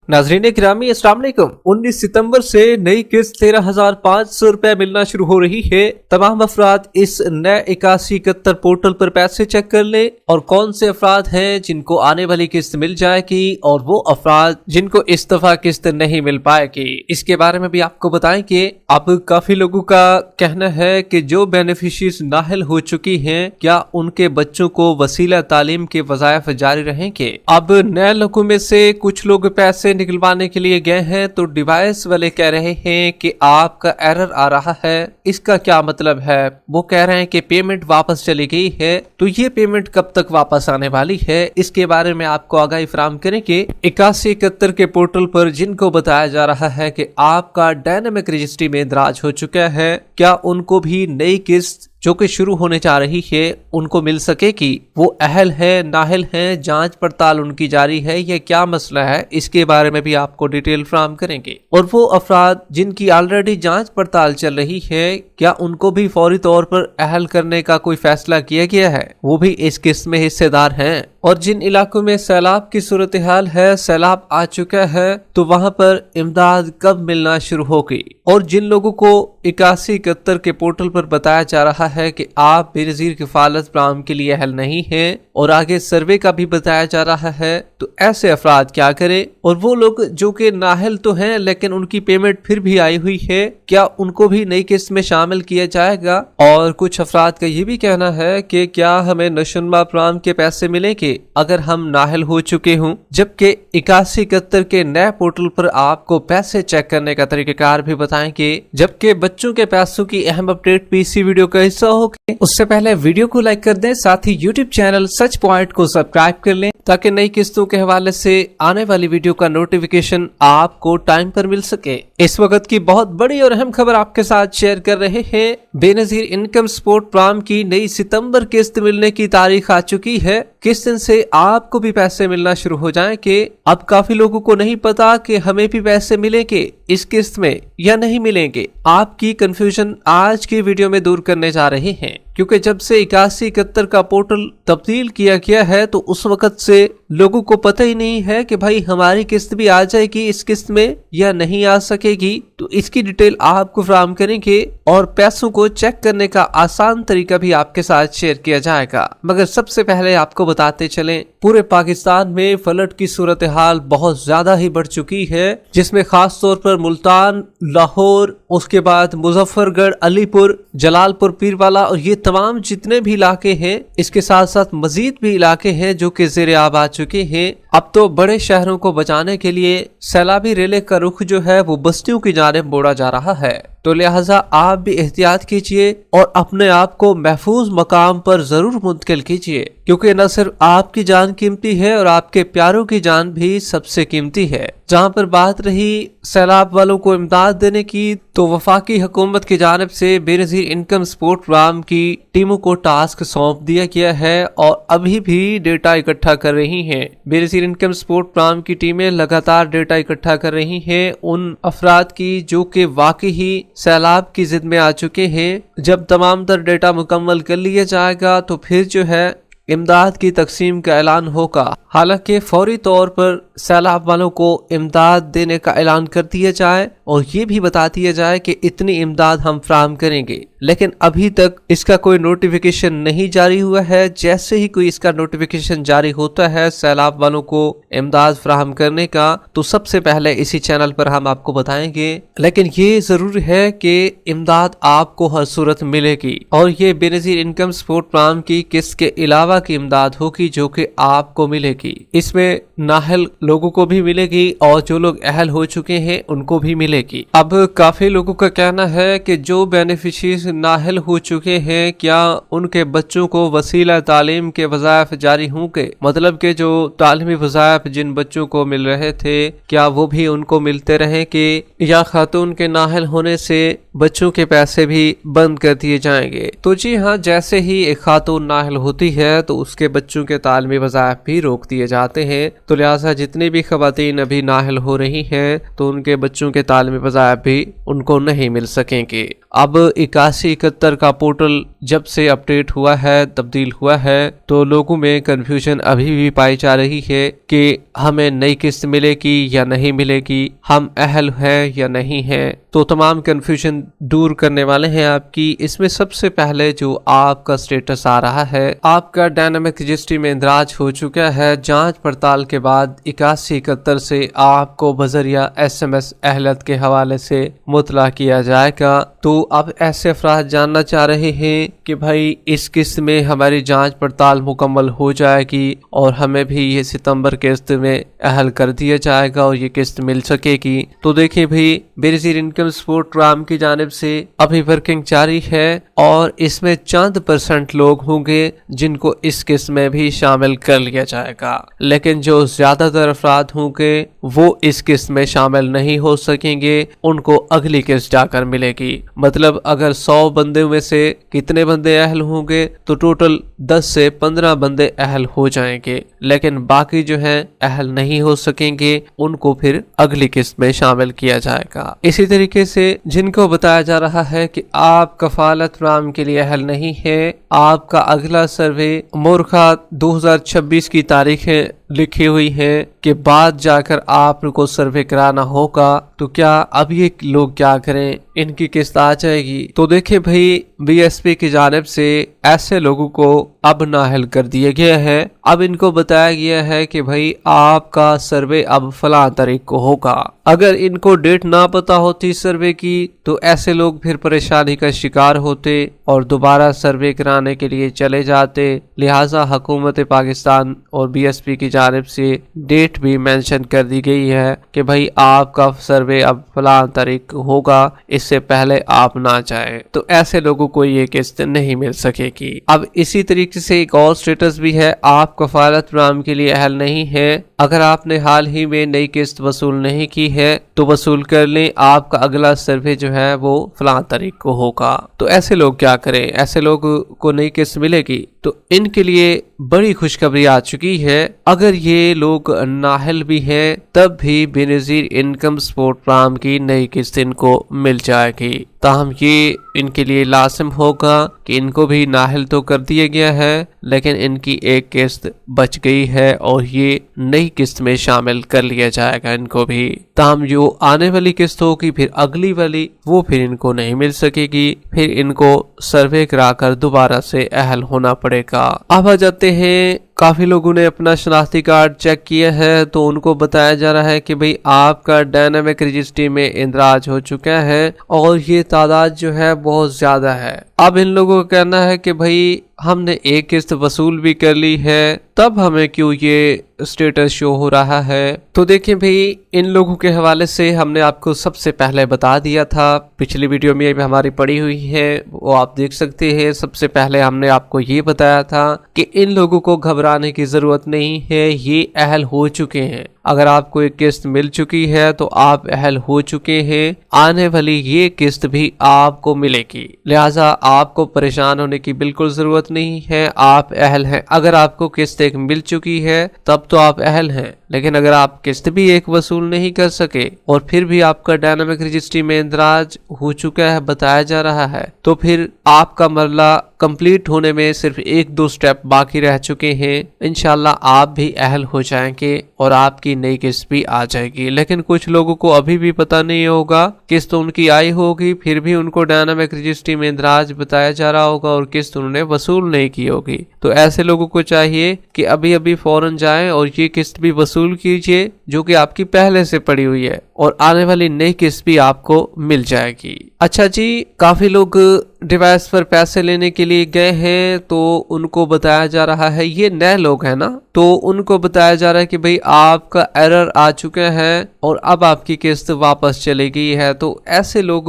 नाज़रीन ग्रामी अस्सलाम वालेकुम। 19 सितंबर से नई किस्त 13,500 रुपए मिलना शुरू हो रही है। तमाम अफराद इस नए 8171 पोर्टल पर पैसे चेक कर ले और कौन से अफराद हैं जिनको आने वाली किस्त मिल जाएगी और वो अफराद जिनको इस दफा किस्त नहीं मिल पाएगी, इसके बारे में भी आपको बताएंगे। अब काफी लोगों का कहना है कि जो बेनिफिशरीज नाअहल हो चुकी हैं, क्या उनके बच्चों को वसीला तालीम के वज़ाइफ जारी रहेंगे। अब नए लोगों में से कुछ लोग पैसे निकलवाने के लिए गए हैं तो डिवाइस वाले कह रहे हैं कि आपका एरर आ रहा है। इसका क्या मतलब है? वो कह रहे हैं कि पेमेंट वापस चली गई है। तो ये पेमेंट कब तक वापस आने वाली है, इसके बारे में आपको आगाही फराहम करेंगे। 8171 के पोर्टल पर जिनको बताया जा रहा है कि आपका डायनामिक रजिस्ट्री में इंदराज हो चुका है, क्या उनको भी नई किस्त जो कि शुरू होने जा रही है उनको मिल सकेगी? वो अहल है, नाअहल है, जांच पड़ताल उनकी जारी है, ये क्या मसला है, इसके बारे में भी आपको डिटेल फराहम करेंगे। और वो अफराद जिनकी ऑलरेडी जांच पड़ताल चल रही है, क्या उनको भी फौरी तौर पर अहल करने का कोई फैसला किया गया है? वो भी इस किस्त में हिस्सेदार हैं। और जिन इलाकों में सैलाब की सूरत हाल है, सैलाब आ चुका है, तो वहां पर इमदाद कब मिलना शुरू होगी? और जिन लोगों को 8171 के पोर्टल पर बताया जा रहा है कि आप बेनज़ीर किफालत प्लान के लिए अहल नहीं है और आगे सर्वे का भी बताया जा रहा है, तो ऐसे अफराद क्या करें? और वो लोग जो कि नाअहल तो हैं लेकिन उनकी पेमेंट फिर भी आई हुई है, क्या उनको भी नई किस्त में शामिल किया जाएगा? और कुछ अफराद का ये भी कहना है कि क्या हमें नशोनुमा प्लान के पैसे मिलेंगे अगर हम नाअहल हो चुके हों, जबकि 8171 के नए पोर्टल पर आपको पैसे चेक करने का तरीकाकार भी बताएंगे। जबकि बच्चों के पैसों की अहम अपडेट भी इसी वीडियो का हिस्सा होगी। उससे पहले वीडियो को लाइक कर दें, साथ ही यूट्यूब चैनल सच पॉइंट को सब्सक्राइब कर लें ताकि नई किस्तों के हवाले से आने वाली वीडियो का नोटिफिकेशन आपको टाइम पर मिल सके। इस वक्त की बहुत बड़ी और अहम खबर आपके साथ शेयर कर रहे हैं। बेनज़ीर इनकम सपोर्ट प्रोग्राम की नई सितंबर किस्त मिलने की तारीख आ चुकी है। किस दिन से आपको भी पैसे मिलना शुरू हो जाएंगे। अब काफी लोगों को नहीं पता कि हमें भी पैसे मिलेंगे इस किस्त में या नहीं मिलेंगे। आपकी कंफ्यूजन आज की वीडियो में दूर करने जा रहे हैं, क्योंकि जब से 8171 का पोर्टल तब्दील किया गया है तो उस वक्त से लोगों को पता ही नहीं है कि भाई हमारी किस्त भी आ जाएगी इस किस्त में या नहीं आ सकेगी। तो इसकी डिटेल आपको फराहम करेंगे और पैसों को चेक करने का आसान तरीका भी आपके साथ शेयर किया जाएगा। मगर सबसे पहले आपको बताते चलें, पूरे पाकिस्तान में फ्लड की सूरत हाल बहुत ज्यादा ही बढ़ चुकी है, जिसमें खास तौर पर मुल्तान, लाहौर, उसके बाद मुजफ्फरगढ़, अलीपुर, जलालपुर, पीरवाला और ये तमाम जितने भी इलाके हैं, इसके साथ साथ मजीद भी इलाके हैं जो कि ज़ेरे आब आ चुके हैं। अब तो बड़े शहरों को बचाने के लिए सैलाबी रेले का रुख जो है वो बस्तियों की जानिब मोड़ा जा रहा है। तो लिहाजा आप भी एहतियात कीजिए और अपने आप को महफूज मकाम पर जरूर मुंतकिल कीजिए, क्योंकि न सिर्फ आपकी जान कीमती है और आपके प्यारों की जान भी सबसे कीमती है। जहां पर बात रही सैलाब वालों को इमदाद देने की, तो वफाकी हुकूमत की जानिब से बेनज़ीर इनकम सपोर्ट प्रोग्राम की टीमों को टास्क सौंप दिया गया है और अभी भी डेटा इकट्ठा कर रही हैं। बेनज़ीर इनकम सपोर्ट प्रोग्राम की टीमें लगातार डेटा इकट्ठा कर रही हैं उन अफराद की जो कि वाकई ही सैलाब की जिद में आ चुके हैं। जब तमाम तर डेटा मुकम्मल कर लिया जाएगा तो फिर जो है इमदाद की तकसीम का ऐलान होगा। हालांकि फौरी तौर पर सैलाब वालों को इमदाद देने का ऐलान कर दिया जाए और ये भी बता दिया जाए कि इतनी इमदाद हम फराहम करेंगे, लेकिन अभी तक इसका कोई नोटिफिकेशन नहीं जारी हुआ है। जैसे ही कोई इसका नोटिफिकेशन जारी होता है सैलाब वालों को इमदाद फराहम करने का, तो सबसे पहले इसी चैनल पर हम आपको बताएंगे। लेकिन ये जरूर है कि इमदाद आपको हर सूरत मिलेगी और ये बेनज़ीर इनकम सपोर्ट प्रोग्राम की किस्त के अलावा की इमदाद होगी जो कि आपको मिलेगी। इसमें नाअहल लोगों को भी मिलेगी और जो लोग अहल हो चुके हैं उनको भी मिलेगी। अब काफी लोगों का कहना है कि जो बेनिफिशरीज नाअहल हो चुके हैं, क्या उनके बच्चों को वसीला तालीम के वज़ाइफ जारी होंगे? मतलब के जो तालीमी वज़ाइफ जिन बच्चों को मिल रहे थे, क्या वो भी उनको मिलते रहेंगे या खातून के नाअहल होने से बच्चों के पैसे भी बंद कर दिए जाएंगे? तो जी हाँ, जैसे ही एक खातून नाअहल होती है तो उसके बच्चों के तालीमी वज़ाइफ भी रोक दिए जाते हैं। तो लिहाजा जितनी भी खवातीन अभी नाअहल हो रही हैं तो उनके बच्चों के तालीमी वज़ाइफ भी उनको नहीं मिल सकेंगे। اب 8171 کا پورٹل جب سے اپڈیٹ ہوا ہے، تبدیل ہوا ہے، تو لوگوں میں کنفیوژن ابھی بھی پائی جا رہی ہے کہ ہمیں نئی قسط ملے گی یا نہیں ملے گی، ہم اہل ہیں یا نہیں ہیں۔ تو تمام کنفیوژن دور کرنے والے ہیں آپ کی۔ اس میں سب سے پہلے جو آپ کا سٹیٹس آ رہا ہے، آپ کا ڈائنامک رجسٹری میں اندراج ہو چکا ہے۔ جانچ پڑتال کے بعد 8171 سے آپ کو بذریعہ SMS اہلیت کے حوالے سے مطلع کیا جائے گا۔ تو اب ایسے افراد جاننا چاہ رہے ہیں کہ بھائی اس قسط میں ہماری جانچ پڑتال مکمل ہو جائے گی اور ہمیں بھی یہ ستمبر قسط میں اہل کر دیا جائے گا اور یہ قسط مل سکے گی۔ تو دیکھیں بھائی بینظیر انکم سپورٹ پروگرام کی جانب سے ابھی ورکنگ جاری ہے اور اس میں چند % لوگ ہوں گے جن کو اس قسط میں بھی شامل کر لیا جائے گا، لیکن جو زیادہ تر افراد ہوں گے وہ اس قسط میں شامل نہیں ہو سکیں گے، ان کو اگلی قسط جا کر ملے گی۔ مطلب اگر 100 بندے میں سے کتنے بندے اہل ہوں گے تو ٹوٹل 10 سے 15 بندے اہل ہو جائیں گے، لیکن باقی جو ہیں اہل نہیں ہو سکیں گے، ان کو پھر اگلی قسط میں شامل کیا جائے گا۔ اسی طریقے سے جن کو بتایا جا رہا ہے کہ آپ کفالت پروگرام کے لیے اہل نہیں ہے، آپ کا اگلا سروے مورخہ 2026 کی تاریخیں لکھی ہوئی ہیں کہ بعد جا کر آپ کو سروے کرانا ہوگا، تو کیا اب یہ لوگ کیا کریں، ان کی قسط آ جائے گی؟ تو دیکھیں بھائی BSP کی جانب سے ایسے لوگوں کو اب نااہل کر دیا گیا ہے۔ اب ان کو بتایا گیا ہے کہ بھائی آپ کا سروے اب فلاں تاریخ کو ہوگا۔ اگر ان کو ڈیٹ نہ پتا ہوتی سروے کی تو ایسے لوگ پھر پریشانی کا شکار ہوتے اور دوبارہ سروے کرانے کے لیے چلے جاتے، لہٰذا حکومت پاکستان اور BSP کی جانب سے ڈیٹ بھی مینشن کر دی گئی ہے کہ بھائی آپ کا سروے اب فلاں تاریخ ہوگا، اس سے پہلے آپ نہ جائیں۔ تو ایسے لوگوں کو یہ قسط نہیں مل سکے گی۔ اب اسی طریقے سے ایک اور سٹیٹس بھی ہے، آپ کفالت پروگرام کے لیے اہل نہیں ہے۔ اگر آپ نے حال ہی میں نئی قسط وصول نہیں کی ہے تو وصول کر لیں، آپ کا اگلا سروے جو ہے وہ فلاں تاریخ کو ہوگا۔ تو ایسے لوگ کیا کریں؟ ایسے لوگ کو نئی قسط ملے گی؟ تو ان کے لیے بڑی خوشخبری آ چکی ہے۔ اگر یہ لوگ نااہل بھی ہیں تب بھی بینظیر انکم سپورٹ پروگرام کی نئی قسط ان کو مل جائے گی، تاہم یہ ان کے لیے لازم ہوگا کہ ان کو بھی نااہل تو کر دیا گیا ہے لیکن ان کی ایک قسط بچ گئی ہے اور یہ نئی قسط میں شامل کر لیا جائے گا ان کو بھی، تاہم جو آنے والی قسط ہوگی پھر اگلی والی وہ پھر ان کو نہیں مل سکے گی، پھر ان کو سروے کرا کر دوبارہ سے اہل ہونا پڑے گا۔ اب آ جاتے ہیں، کافی لوگوں نے اپنا شناختی کارڈ چیک کیا ہے تو ان کو بتایا جا رہا ہے کہ بھئی آپ کا ڈائنامک رجسٹری میں اندراج ہو چکا ہے اور یہ تعداد جو ہے بہت زیادہ ہے۔ اب ان لوگوں کا کہنا ہے کہ بھئی ہم نے ایک قسط وصول بھی کر لی ہے، تب ہمیں کیوں یہ سٹیٹس شو ہو رہا ہے؟ تو دیکھیں بھئی ان لوگوں کے حوالے سے ہم نے آپ کو سب سے پہلے بتا دیا تھا، پچھلی ویڈیو میں ہماری پڑی ہوئی ہے وہ آپ دیکھ سکتے ہیں۔ سب سے پہلے ہم نے آپ کو یہ بتایا تھا کہ ان لوگوں کو گھبرانے کی ضرورت نہیں ہے، یہ اہل ہو چکے ہیں۔ اگر آپ کو ایک قسط مل چکی ہے تو آپ اہل ہو چکے ہیں، آنے والی یہ قسط بھی آپ کو ملے گی، لہٰذا آپ کو پریشان ہونے کی بالکل ضرورت نہیں ہے، آپ اہل ہیں۔ اگر آپ کو قسط ایک مل چکی ہے تب تو آپ اہل ہیں، لیکن اگر آپ قسط بھی ایک وصول نہیں کر سکے اور پھر بھی آپ کا ڈائنامک رجسٹری میں اندراج ہو چکا ہے بتایا جا رہا ہے، تو پھر آپ کا مرحلہ کمپلیٹ ہونے میں صرف 1-2 سٹیپ باقی رہ چکے ہیں، انشاءاللہ آپ بھی اہل ہو جائیں گے اور آپ کی نئی قسط بھی آ جائے گی۔ لیکن کچھ لوگوں کو ابھی بھی پتہ نہیں ہوگا، قسط ان کی آئی ہوگی پھر بھی ان کو ڈائنامک رجسٹری میں اندراج بتایا جا رہا ہوگا اور قسط انہوں نے وصول نہیں کی ہوگی۔ تو ایسے لوگوں کو چاہیے کہ ابھی فوراً جائیں اور یہ قسط بھی وصول کیجئے جو کہ آپ کی پہلے سے پڑی ہوئی ہے، اور آنے والی نئی قسط بھی آپ کو مل جائے گی۔ اچھا جی، کافی لوگ ڈیوائس پر پیسے لینے کے لیے گئے ہیں تو ان کو بتایا جا رہا ہے، یہ نئے لوگ ہیں نا، تو ان کو بتایا جا رہا ہے کہ بھئی آپ کا ایرر آ چکا ہے اور اب آپ کی قسط واپس چلے گئی ہے۔ تو ایسے لوگ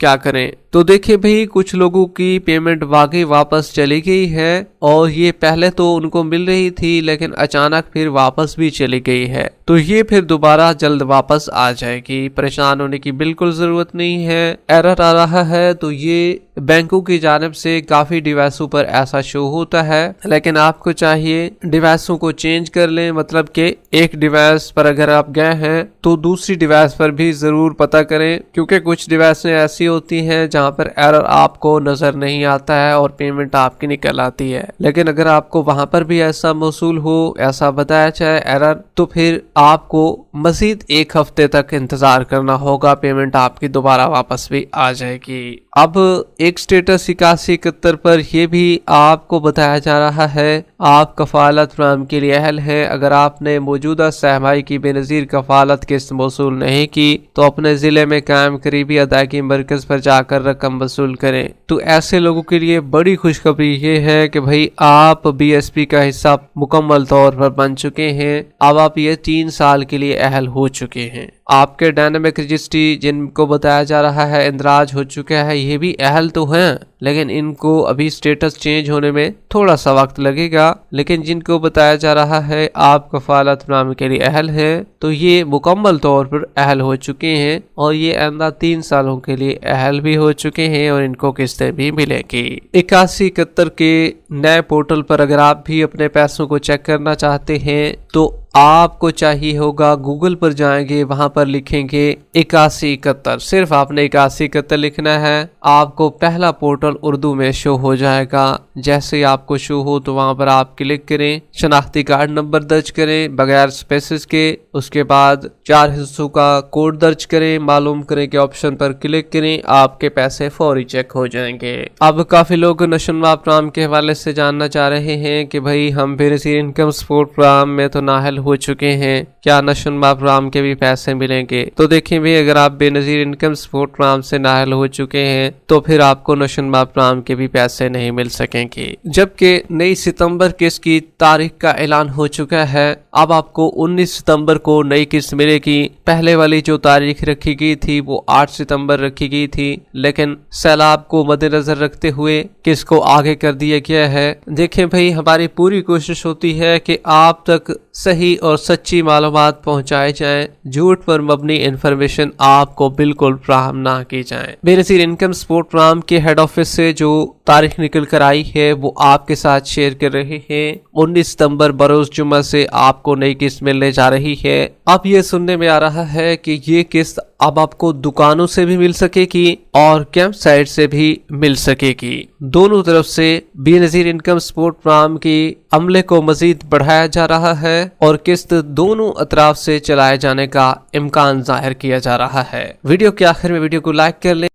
کیا کریں؟ تو دیکھیں بھئی کچھ لوگوں کی پیمنٹ واقعی واپس چلی گئی ہے اور یہ پہلے تو ان کو مل رہی تھی لیکن اچانک پھر واپس بھی چلی گئی ہے، تو یہ پھر دوبارہ جلد واپس آ جائے گی، پریشان ہونے کی بالکل ضرورت نہیں ہے۔ ایرر آ رہا ہے تو یہ बैंकों की जानिब से काफी डिवाइसों पर ऐसा शो होता है, लेकिन आपको चाहिए डिवाइसों को चेंज कर लें। मतलब कि एक डिवाइस पर अगर आप गए हैं तो दूसरी डिवाइस पर भी जरूर पता करें, क्योंकि कुछ डिवाइसें ऐसी होती हैं जहां पर एरर आपको नजर नहीं आता है और पेमेंट आपकी निकल आती है। लेकिन अगर आपको वहां पर भी ऐसा मौसूल हो, ऐसा बताया जाए एरर, तो फिर आपको मजीद एक हफ्ते तक इंतजार करना होगा, पेमेंट आपकी दोबारा वापस भी आ जाएगी। अब एक स्टेटस 8171 पर यह भी आपको बताया जा रहा है आप कफालत फराहम के लिए अहल हैं। अगर आपने मौजूदा सहमाई की बेनजीर कफालत किस्त वसूल नहीं की तो अपने जिले में कायम करीबी अदायगी मरकज पर जाकर रकम वसूल करें। तो ऐसे लोगों के लिए बड़ी खुशखबरी ये है कि भाई आप BSP का हिस्सा मुकम्मल तौर पर बन चुके हैं। अब आप ये 3 साल के लिए अहल हो चुके हैं। आपके डायनामिक रजिस्ट्री जिनको बताया जा रहा है इंदराज हो चुका है, ये भी अहल तो हैं, लेकिन इनको अभी स्टेटस चेंज होने में थोड़ा सा वक्त लगेगा। लेकिन जिनको बताया जा रहा है आप कफालत फराहमी के लिए अहल हैं, तो ये मुकम्मल तौर पर अहल हो चुके हैं और ये आइंदा 3 सालों के लिए अहल भी हो चुके हैं और इनको किस्तें भी मिलेगी। 8171 के नए पोर्टल पर अगर आप भी अपने पैसों को चेक करना चाहते हैं तो आपको चाहिए होगा गूगल पर जाएंगे, वहां पर लिखेंगे 8171, सिर्फ आपने 8171 लिखना है। आपको पहला पोर्टल उर्दू में शो हो जाएगा। जैसे ही आपको शो हो तो वहां पर आप क्लिक करें, शनाख्ती कार्ड नंबर दर्ज करें बगैर स्पेसेस के, उसके बाद 4 हिस्सों का कोड दर्ज करें, मालूम करें कि ऑप्शन पर क्लिक करें, आपके पैसे फौरी चेक हो जाएंगे। अब काफी लोग नशोनुमा प्रोग्राम के हवाले से जानना चाह रहे हैं कि भाई हम बेनजीर इनकम सपोर्ट प्रोग्राम में तो नाअहल हो चुके हैं, क्या नशोनुमा प्रोग्राम के भी पैसे मिलेंगे? तो देखिए भाई, अगर आप बेनजीर इनकम सपोर्ट प्रोग्राम से नाअहल हो चुके हैं तो फिर आपको नशोनुमा प्रोग्राम के भी पैसे नहीं मिल सकेंगे। जबकि 9 सितंबर किस्त की तारीख का ऐलान हो चुका है। अब आपको 19 सितंबर को नई किस्त मिलेगी। पहले वाली जो तारीख रखी गई थी वो 8 सितंबर रखी गई थी, लेकिन सैलाब को मद्देनजर रखते हुए किस्त को आगे कर दिया गया है। देखें भाई, हमारी पूरी कोशिश होती है कि आप तक सही और सच्ची मालूमात पहुंचाए जाएं, झूठ पर मबनी इंफॉर्मेशन आपको बिल्कुल फ्राहम ना की जाए। बेनजीर इनकम सपोर्ट प्रोग्राम के हेड ऑफिस से जो तारीख निकल कर आई है वो आपके साथ शेयर कर रहे हैं। 19 सितंबर बरोज जुम्मा से आपको नई किस्त मिलने जा रही है। अब ये सुनने में आ रहा है कि ये किस्त अब आपको दुकानों से भी मिल सकेगी और कैंप साइट से भी मिल सकेगी। दोनों तरफ से बेनजीर इनकम सपोर्ट प्रोग्राम की अमले को मजीद बढ़ाया जा रहा है और किस्त दोनों अतराफ से चलाए जाने का इम्कान जाहिर किया जा रहा है। वीडियो के आखिर में वीडियो को लाइक कर लें।